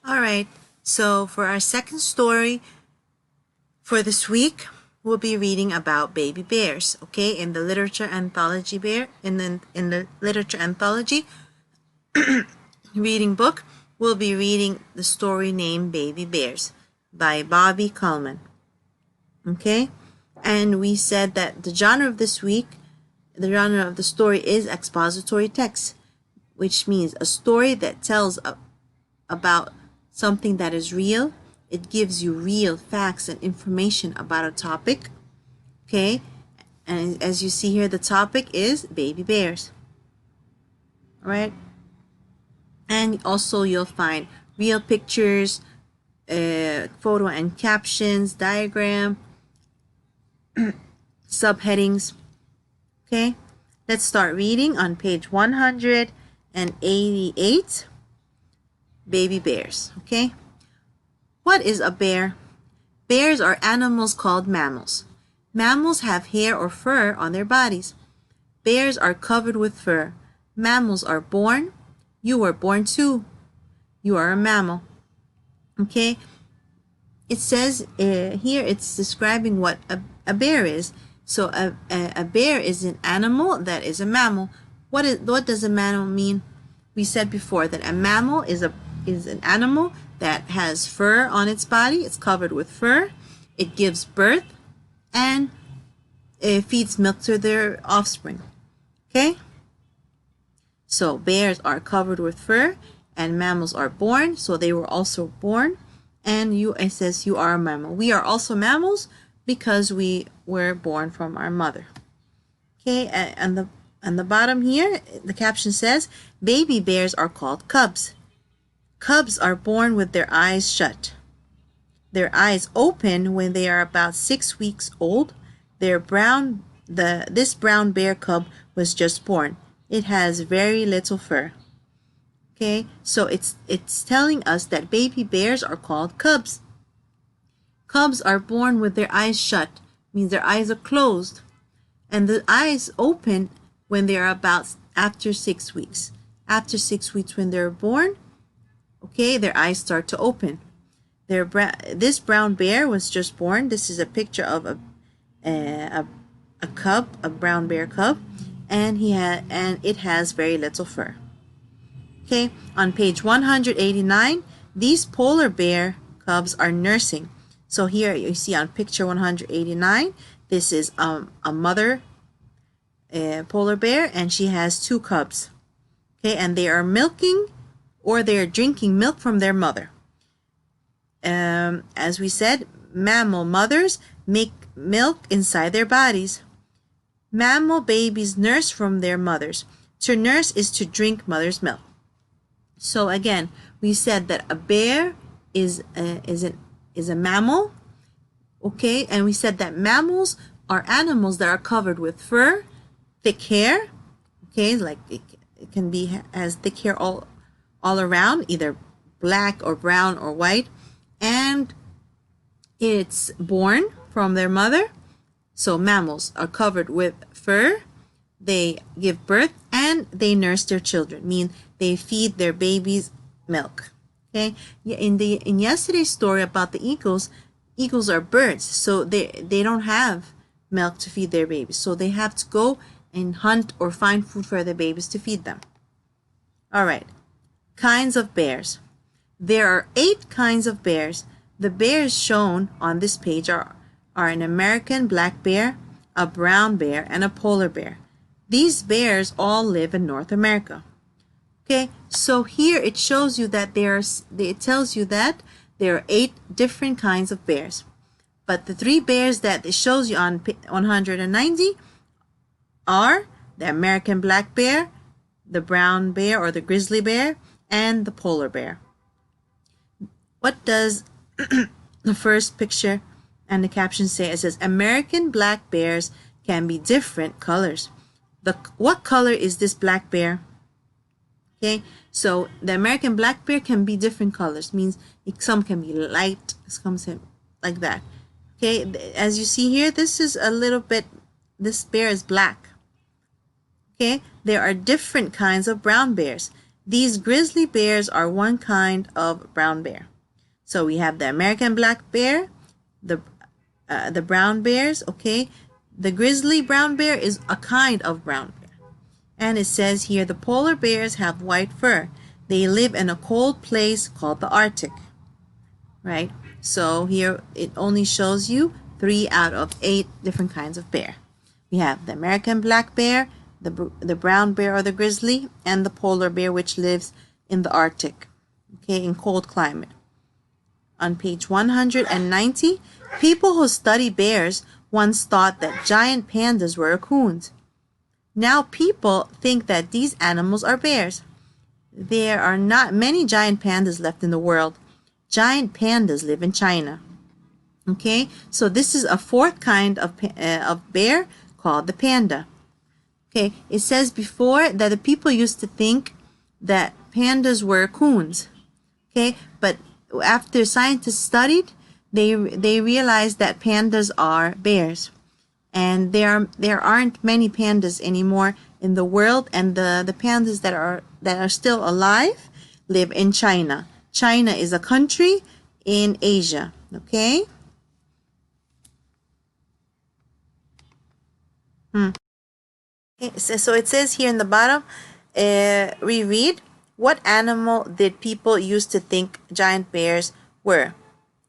All right, so for our second story for this week, we'll be reading about baby bears, okay? In the literature anthology in the literature anthology reading book, we'll be reading the story named Baby Bears by Bobby Cullman. Okay? And we said that the genre of this week, the genre of the story is expository text, which means a story that tells about something that is real. It gives you real facts and information about a topic. Okay? And as you see here, the topic is baby bears. All right? And also you'll find real pictures, photo and captions, diagram, subheadings. Okay, let's start reading on page 188, Baby Bears. Okay, what is a bear? Bears are animals called mammals. Mammals have hair or fur on their bodies. Bears are covered with fur. Mammals are born. You were born too. You are a mammal. Okay, it says here it's describing what a bear is. So a bear is an animal that is a mammal. What does a mammal mean? We said before that a mammal is an animal that has fur on its body. It's covered with fur. It gives birth and it feeds milk to their offspring. Okay? So bears are covered with fur and mammals are born. So they were also born. And it says you are a mammal. We are also mammals because we were born from our mother. Okay, and the bottom here, the caption says, baby bears are called cubs. Cubs are born with their eyes shut. Their eyes open when they are about 6 weeks old. This brown bear cub was just born. It has very little fur. Okay, so it's telling us that baby bears are called cubs. Cubs are born with their eyes shut, means their eyes are closed, and the eyes open when they are about after 6 weeks. After 6 weeks when they're born, okay, their eyes start to open. This brown bear was just born. This is a picture of a cub, a brown bear cub, and it has very little fur. Okay, on page 189, these polar bear cubs are nursing. So here you see on picture 189, this is a mother polar bear, and she has 2 cubs. Okay, and they are milking or they are drinking milk from their mother. As we said, mammal mothers make milk inside their bodies. Mammal babies nurse from their mothers. To nurse is to drink mother's milk. So again, we said that a bear is a mammal, okay? And we said that mammals are animals that are covered with fur, thick hair, okay? Like it can be has thick hair all around, either black or brown or white, and it's born from their mother. So mammals are covered with fur. They give birth and they nurse their children, mean they feed their babies milk. Okay, in yesterday's story about the eagles are birds, so they don't have milk to feed their babies, so they have to go and hunt or find food for their babies to feed them. All right, kinds of bears. There are 8 kinds of bears. The bears shown on this page are an American black bear, a brown bear, and a polar bear. These bears all live in North America. Okay, so here it shows you that it tells you that there are 8 different kinds of bears. But the 3 bears that it shows you on 190 are the American black bear, the brown bear or the grizzly bear, and the polar bear. What does the first picture and the caption say? It says, American black bears can be different colors. What color is this black bear? Okay, so the American black bear can be different colors, means some can be light, some like that. Okay, as you see here, this bear is black. Okay, there are different kinds of brown bears. These grizzly bears are one kind of brown bear. So we have the American black bear, the brown bears, okay? The grizzly brown bear is a kind of brown bear. And it says here the polar bears have white fur. They live in a cold place called the Arctic, right? So here it only shows you 3 out of 8 different kinds of bear. We have the American black bear, the brown bear or the grizzly, and the polar bear, which lives in the Arctic, okay, in cold climate. On page 190, people who study bears once thought that giant pandas were raccoons. Now people think that these animals are bears. There are not many giant pandas left in the world. Giant pandas live in China. Okay, so this is a 4th kind of bear called the panda. Okay, it says before that the people used to think that pandas were raccoons. Okay, but after scientists studied, they realized that pandas are bears. And there aren't many pandas anymore in the world, and the pandas that are still alive live in China. China is a country in Asia, okay? Okay, so it says here in the bottom, reread, what animal did people used to think giant bears were?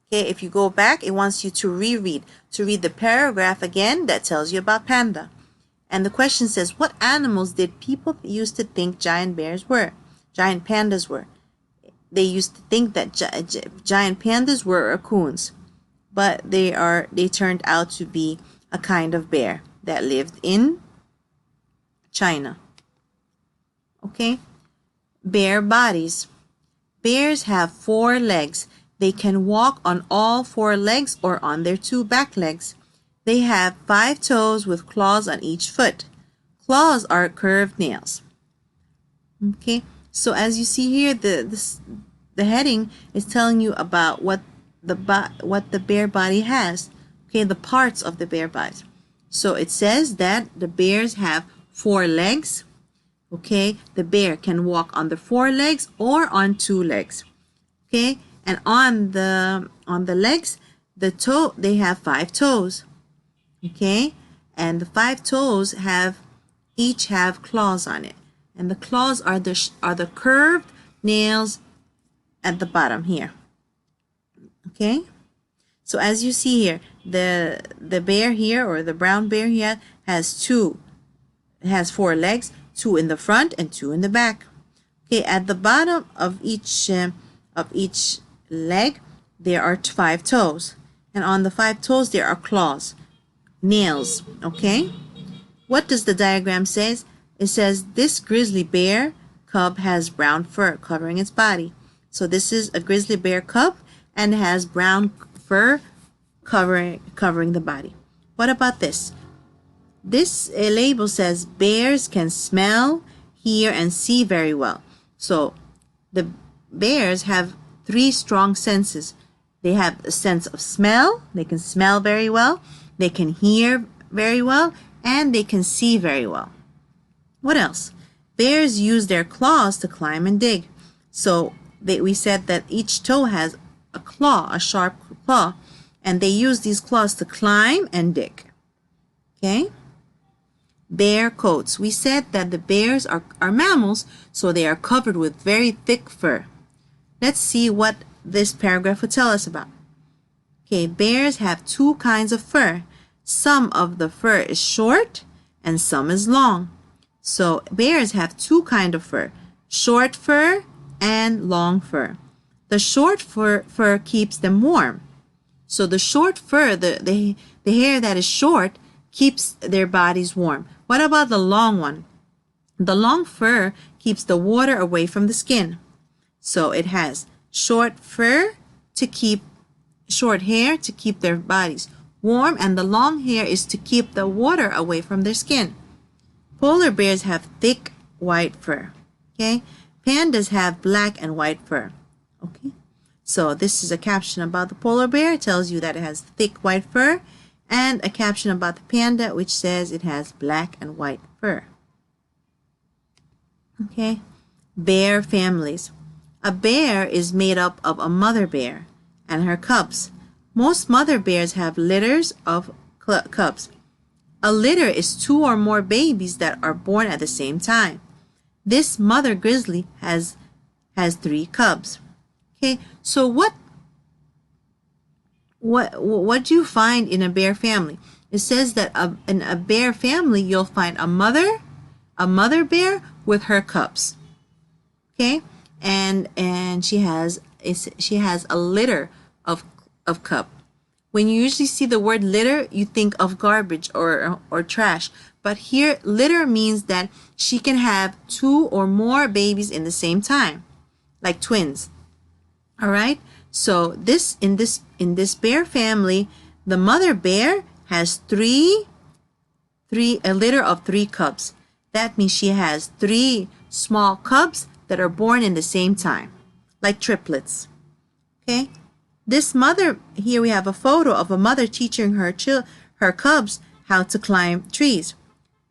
Okay, if you go back, it wants you to read the paragraph again that tells you about panda. And the question says, what animals did people used to think giant pandas were? They used to think that giant pandas were raccoons, but they turned out to be a kind of bear that lived in China. Okay, bear bodies. Bears have 4 legs. They can walk on all 4 legs or on their 2 back legs. They have 5 toes with claws on each foot. Claws are curved nails. Okay, so as you see here, the heading is telling you about what the bear body has. Okay, the parts of the bear body. So it says that the bears have 4 legs. Okay, the bear can walk on the 4 legs or on 2 legs. Okay, and on the legs, they have 5 toes. Okay, and the 5 toes each have claws on it, and the claws are the curved nails at the bottom here. Okay, so as you see here, the bear here, or the brown bear here, has 4 legs, 2 in the front and 2 in the back. Okay, at the bottom of each leg there are 5 toes, and on the 5 toes there are claws, nails. Okay, what does the diagram say? It says this grizzly bear cub has brown fur covering its body. So this is a grizzly bear cub and has brown fur covering the body. What about this? This label says bears can smell, hear, and see very well. So the bears have 3 strong senses. They have a sense of smell. They can smell very well. They can hear very well, and they can see very well. What else? Bears use their claws to climb and dig. So we said that each toe has a claw, a sharp claw, and they use these claws to climb and dig. Okay? Bear coats. We said that the bears are mammals, so they are covered with very thick fur. Let's see what this paragraph will tell us about. Okay, bears have 2 kinds of fur. Some of the fur is short and some is long. So bears have 2 kinds of fur, short fur and long fur. The short fur keeps them warm. So the short fur, the hair that is short, keeps their bodies warm. What about the long one? The long fur keeps the water away from the skin. So it has short hair to keep their bodies warm, and the long hair is to keep the water away from their skin. Polar bears have thick white fur. Okay, pandas have black and white fur. Okay, so this is a caption about the polar bear. It tells you that it has thick white fur, and a caption about the panda which says it has black and white fur. Okay, Bear families. A bear is made up of a mother bear and her cubs. Most mother bears have litters of cubs. A litter is 2 or more babies that are born at the same time. This mother grizzly has 3 cubs. Okay, so what do you find in a bear family? It says that in a bear family, you'll find a mother bear with her cubs. Okay, and she has a litter of cub. When you usually see the word litter, you think of garbage or trash. But here, litter means that she can have 2 or more babies in the same time, like twins. All right. So in this bear family, the mother bear has a litter of 3 cubs. That means she has 3 small cubs that are born in the same time, like triplets. Okay. This mother, here we have a photo of a mother teaching her cubs how to climb trees.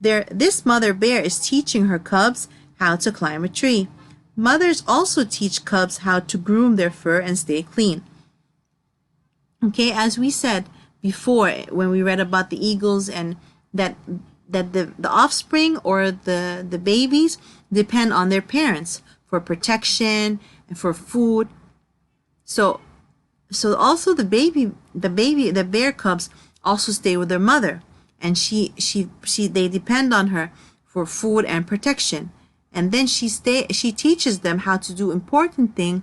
This mother bear is teaching her cubs how to climb a tree. Mothers also teach cubs how to groom their fur and stay clean. Okay, as we said before when we read about the eagles and that the offspring or the babies depend on their parents for protection and for food. So also the bear cubs also stay with their mother, and they depend on her for food and protection. And then she teaches them how to do important things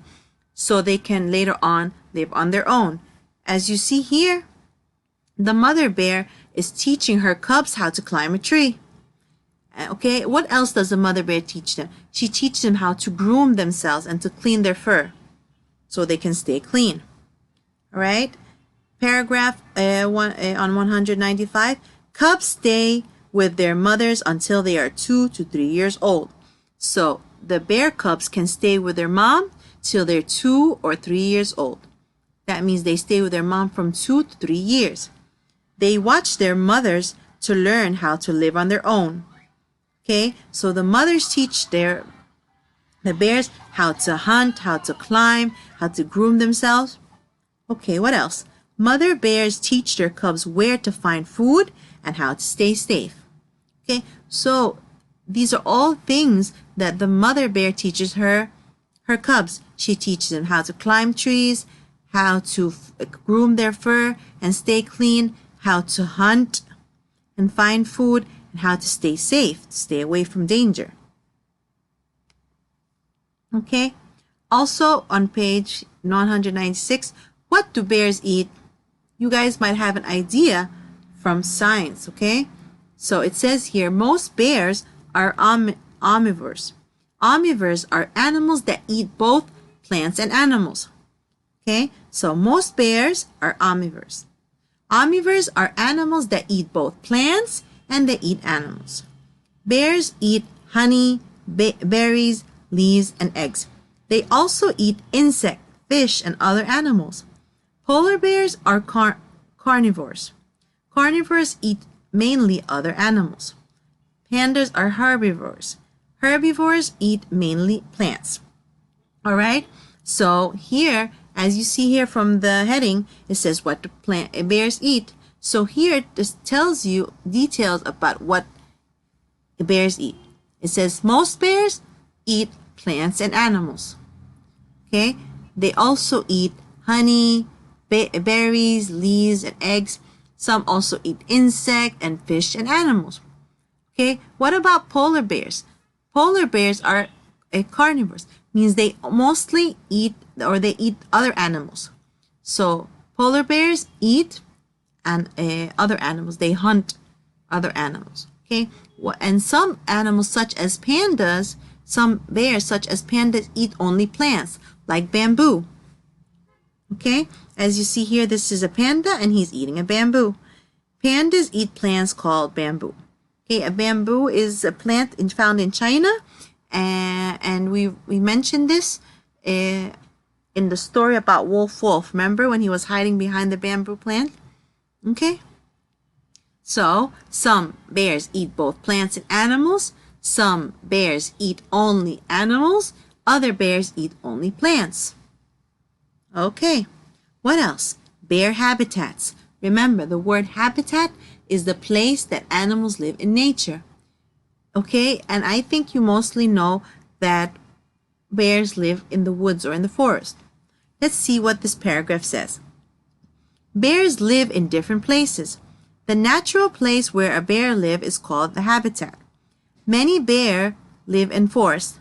so they can later on live on their own. As you see here, the mother bear is teaching her cubs how to climb a tree. Okay, what else does the mother bear teach them? She teaches them how to groom themselves and to clean their fur so they can stay clean. All right, paragraph on 195. Cubs stay with their mothers until they are 2 to 3 years old. So the bear cubs can stay with their mom till they're 2 or 3 years old. That means they stay with their mom from 2 to 3 years. They watch their mothers to learn how to live on their own. Okay, so the mothers teach the bears how to hunt, how to climb, how to groom themselves. Okay, what else? Mother bears teach their cubs where to find food and how to stay safe. Okay, so these are all things that the mother bear teaches her cubs. She teaches them how to climb trees, how to groom their fur and stay clean, how to hunt and find food, and how to stay safe, to stay away from danger. Okay, also on page 196, what do bears eat? You guys might have an idea from science, okay? So it says here, most bears are omnivores. Omnivores are animals that eat both plants and animals. Okay, so most bears are omnivores. Omnivores are animals that eat both plants and they eat animals. Bears eat honey, berries, leaves, and eggs. They also eat insects, fish, and other animals. Polar bears are carnivores. Carnivores eat mainly other animals. Pandas are herbivores. Herbivores eat mainly plants. All right, so here, as you see here from the heading, it says what do bears eat. So here this tells you details about what the bears eat. It says most bears eat plants and animals. Okay, they also eat honey, berries, leaves, and eggs. Some also eat insect and fish and animals. Okay, what about polar bears? Polar bears are carnivores, means they mostly eat or they eat other animals. So polar bears eat other animals. They hunt other animals. Okay, and some animals such as pandas, some bears such as pandas eat only plants like bamboo. Okay, as you see here, this is a panda and he's eating a bamboo. Pandas eat plants called bamboo. Okay, a bamboo is a plant found in China, and we mentioned this in the story about Wolf. Remember when he was hiding behind the bamboo plant? Okay, so some bears eat both plants and animals. Some bears eat only animals. Other bears eat only plants. Okay, what else? Bear habitats. Remember, the word habitat is the place that animals live in nature. Okay, and I think you mostly know that bears live in the woods or in the forest. Let's see what this paragraph says. Bears live in different places. The natural place where a bear lives is called the habitat. Many bears live in forests.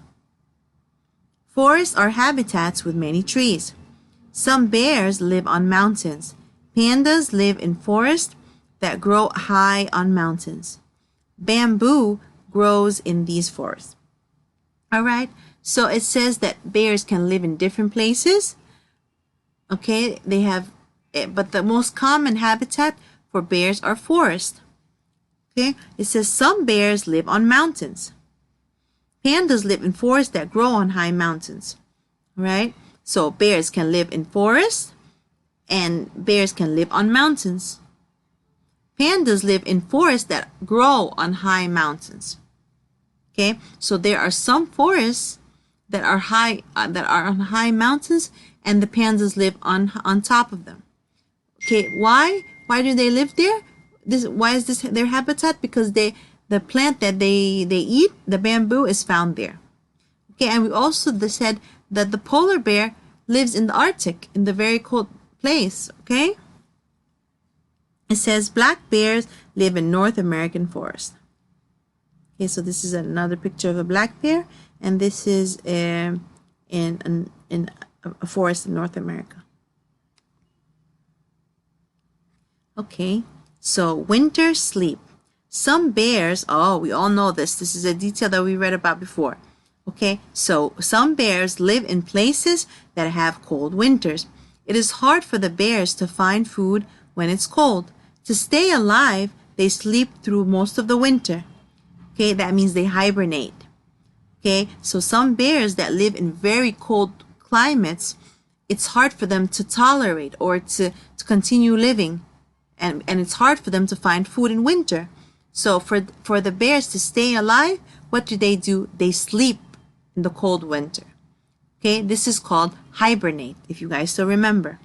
Forests are habitats with many trees. Some bears live on mountains. Pandas live in forests that grow high on mountains. Bamboo grows in these forests. All right, so it says that bears can live in different places. Okay, they have, but the most common habitat for bears are forests. Okay, it says some bears live on mountains. Pandas live in forests that grow on high mountains. Right? So bears can live in forests and bears can live on mountains. Pandas live in forests that grow on high mountains. Okay, so there are some forests that are on high mountains, and the pandas live on top of them. Okay, why do they live there? Why is this their habitat? Because the plant that they eat, the bamboo, is found there. Okay, and we also said that the polar bear lives in the Arctic, in the very cold place. Okay, it says black bears live in North American forests. Okay, so this is another picture of a black bear, and this is in a forest in North America. Okay, so winter sleep. Some bears, oh, we all know this. This is a detail that we read about before. Okay, so some bears live in places that have cold winters. It is hard for the bears to find food when it's cold. To stay alive, they sleep through most of the winter. Okay, that means they hibernate. Okay, so some bears that live in very cold climates, it's hard for them to tolerate or to continue living. And it's hard for them to find food in winter. So for the bears to stay alive, what do? They sleep in the cold winter. Okay, this is called hibernate, if you guys still remember.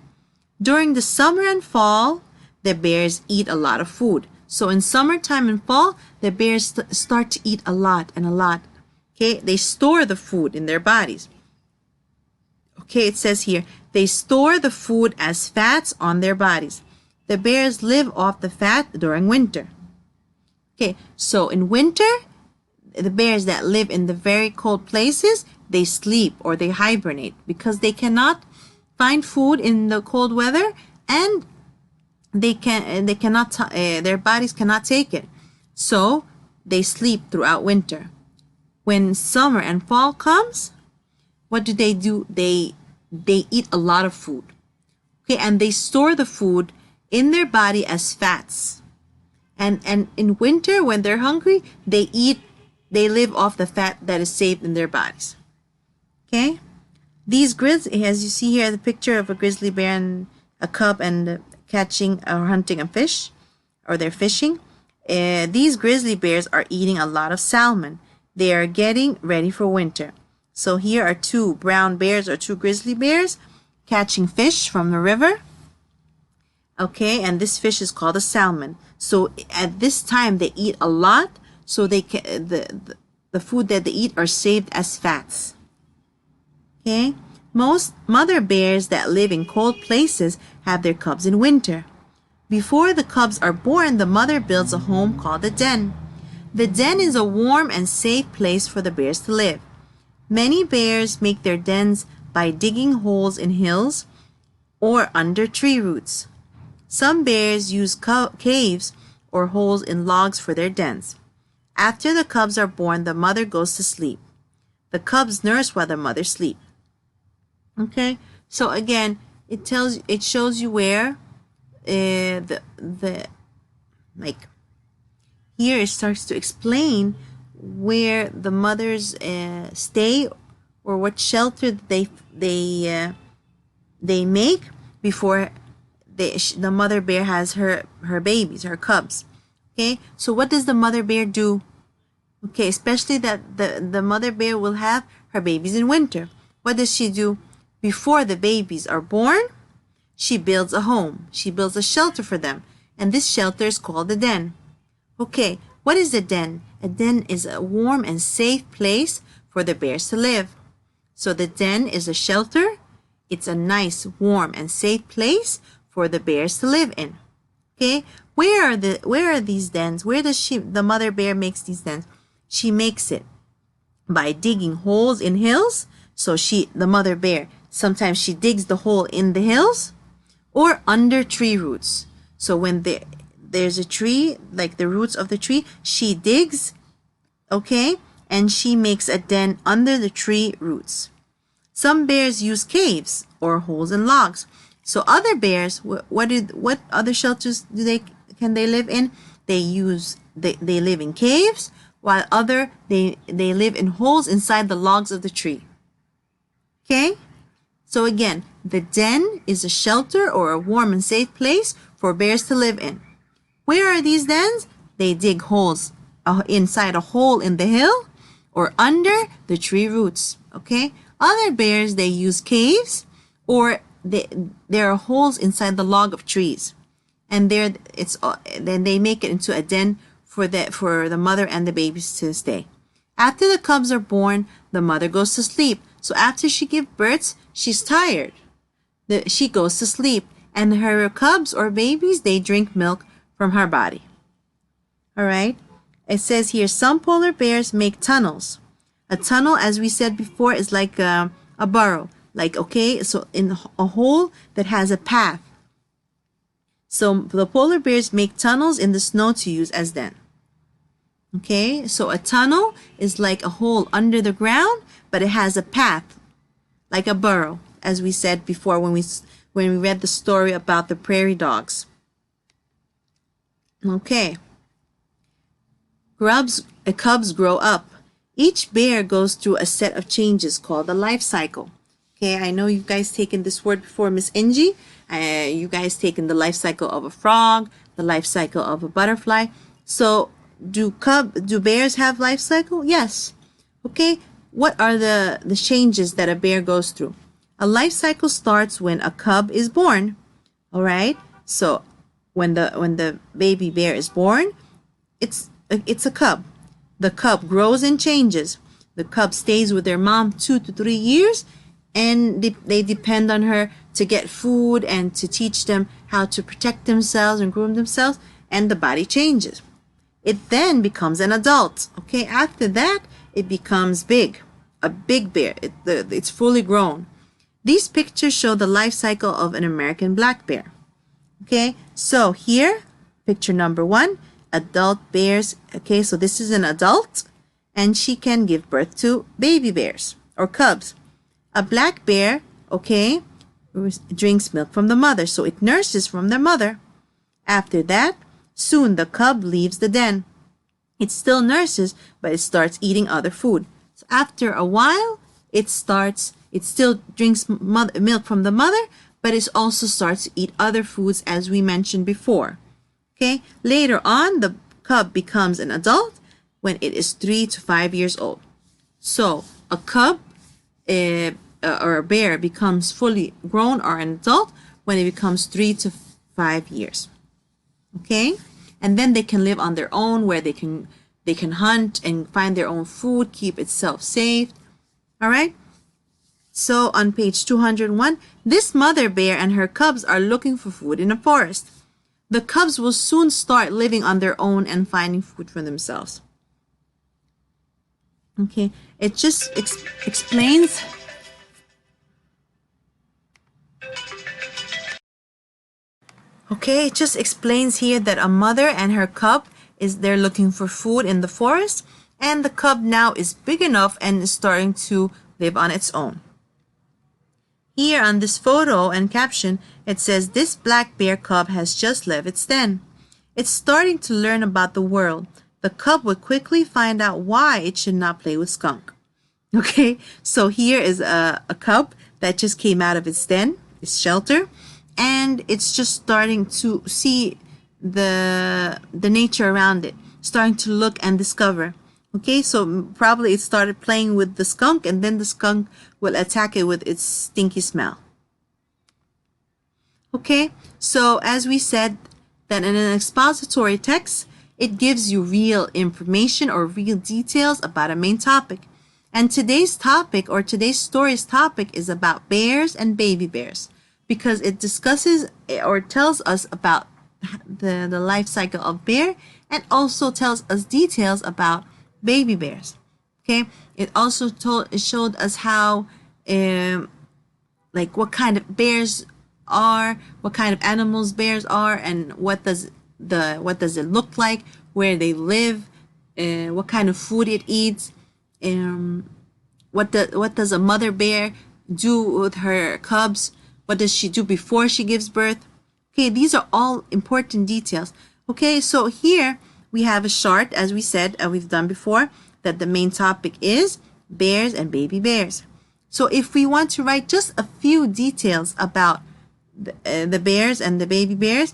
During the summer and fall, the bears eat a lot of food. So in summertime and fall, the bears start to eat a lot and a lot. Okay, they store the food in their bodies. Okay, it says here, they store the food as fats on their bodies. The bears live off the fat during winter. Okay, so in winter, the bears that live in the very cold places, they sleep or they hibernate because they cannot find food in the cold weather, and their bodies cannot take it. So they sleep throughout winter. When summer and fall comes, what do? They eat a lot of food. Okay, and they store the food in their body as fats. And in winter, when they're hungry, they live off the fat that is saved in their bodies. Okay? These grizzly, as you see here, the picture of a grizzly bear and a cub and catching or hunting a fish, or they're fishing. These grizzly bears are eating a lot of salmon. They are getting ready for winter. So here are two brown bears or two grizzly bears catching fish from the river. Okay, and this fish is called a salmon. So at this time they eat a lot, so the food that they eat are saved as fats. Okay, most mother bears that live in cold places have their cubs in winter. Before the cubs are born, the mother builds a home called a den. The den is a warm and safe place for the bears to live. Many bears make their dens by digging holes in hills or under tree roots. Some bears use caves or holes in logs for their dens. After the cubs are born, the mother goes to sleep. The cubs nurse while the mother sleeps. Okay, so again, it shows you where like here it starts to explain where the mothers stay, or what shelter they make before the mother bear has her babies, her cubs. Okay, so what does the mother bear do? Okay, especially that the mother bear will have her babies in winter. What does she do? Before the babies are born, she builds a home. She builds a shelter for them. And this shelter is called a den. Okay, what is a den? A den is a warm and safe place for the bears to live. So the den is a shelter. It's a nice, warm, and safe place for the bears to live in. Okay, where are these dens? Where does the mother bear makes these dens? She makes it by digging holes in hills. So the mother bear, sometimes she digs the hole in the hills or under tree roots. So when there's a tree, like the roots of the tree, she digs, okay, and she makes a den under the tree roots. Some bears use caves or holes in logs. So other bears, what other shelters can they live in? They live in caves, while they live in holes inside the logs of the tree. Okay? So again, the den is a shelter or a warm and safe place for bears to live in. Where are these dens? They dig holes inside a hole in the hill or under the tree roots. Okay? Other bears, they use caves or there are holes inside the log of trees. And then they make it into a den for the mother and the babies to stay. After the cubs are born, the mother goes to sleep. So after she gives birth, she's tired. She goes to sleep, and her cubs or babies, they drink milk from her body. All right. It says here, some polar bears make tunnels. A tunnel, as we said before, is like a burrow. Like, okay, so in a hole that has a path. So the polar bears make tunnels in the snow to use as den. Okay, so a tunnel is like a hole under the ground, but it has a path, like a burrow, as we said before when we read the story about the prairie dogs. Okay. Cubs grow up. Each bear goes through a set of changes called a life cycle. Okay, I know you guys taken this word before, Miss Angie. You guys taken the life cycle of a frog, the life cycle of a butterfly. So do bears have life cycle? Yes. Okay, what are the changes that a bear goes through? A life cycle starts when a cub is born. All right, so when the baby bear is born, it's a cub. The cub grows and changes. The cub stays with their mom 2 to 3 years, and they depend on her to get food and to teach them how to protect themselves and groom themselves, and the body changes. It then becomes an adult. Okay, after that, it becomes big, a big bear. It's fully grown. These pictures show the life cycle of an American black bear. Okay, so here, picture number 1, adult bears. Okay, so this is an adult, and she can give birth to baby bears or cubs. A black bear, okay, drinks milk from the mother, so it nurses from their mother. After that, soon the cub leaves the den. It still nurses, but it starts eating other food. So after a while, it still drinks milk from the mother, but it also starts to eat other foods, as we mentioned before. Okay, later on, the cub becomes an adult when it is 3 to 5 years old. So a cub or a bear becomes fully grown or an adult when it becomes 3 to 5 years. Okay, and then they can live on their own, where they can hunt and find their own food, keep itself safe. All right. So on page 201, this mother bear and her cubs are looking for food in a forest. The cubs will soon start living on their own and finding food for themselves. Okay, it just explains. Okay, it just explains here that a mother and her cub they're looking for food in the forest, and the cub now is big enough and is starting to live on its own. Here on this photo and caption, it says this black bear cub has just left its den. It's starting to learn about the world. The cub would quickly find out why it should not play with skunk. Okay, so here is a cub that just came out of its den, its shelter, and it's just starting to see the nature around it, starting to look and discover. Okay, so probably it started playing with the skunk, and then the skunk will attack it with its stinky smell. Okay, so as we said, that in an expository text, it gives you real information or real details about a main topic. And today's topic, or today's story's topic, is about bears and baby bears, because it discusses or tells us about the life cycle of bear, and also tells us details about baby bears. Okay, it also it showed us how like what kind of bears are, what kind of animals bears are, and what does it look like, where they live, what kind of food it eats, what does a mother bear do with her cubs, what does she do before she gives birth. Okay, these are all important details. Okay, so here we have a chart, as we said, we've done before, that the main topic is bears and baby bears. So if we want to write just a few details about the bears and the baby bears,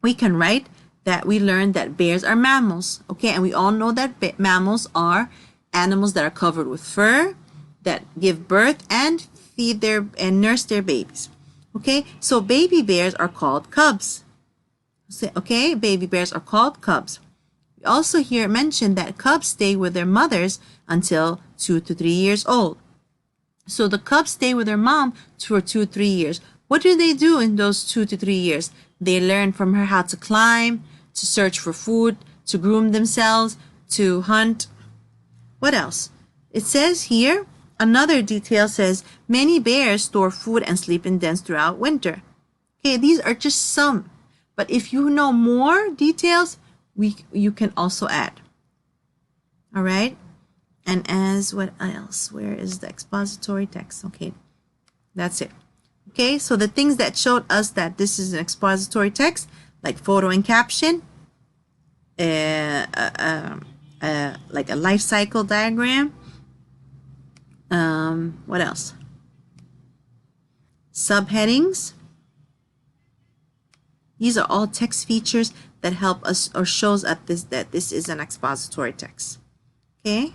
we can write that we learned that bears are mammals. Okay, and we all know that mammals are animals that are covered with fur, that give birth and feed and nurse their babies. Okay, so baby bears are called cubs. Okay, baby bears are called cubs. We also hear mentioned that cubs stay with their mothers until 2 to 3 years old. So the cubs stay with their mom for 2 to 3 years. What do they do in those 2 to 3 years? They learn from her how to climb, to search for food, to groom themselves, to hunt. What else? It says here, another detail says, many bears store food and sleep in dens throughout winter. Okay, these are just some. But if you know more details, you can also add. All right? And as what else? Where is the expository text? Okay, that's it. Okay, so the things that showed us that this is an expository text, like photo and caption, like a life cycle diagram. What else? Subheadings. These are all text features that help us or shows us that this is an expository text. Okay.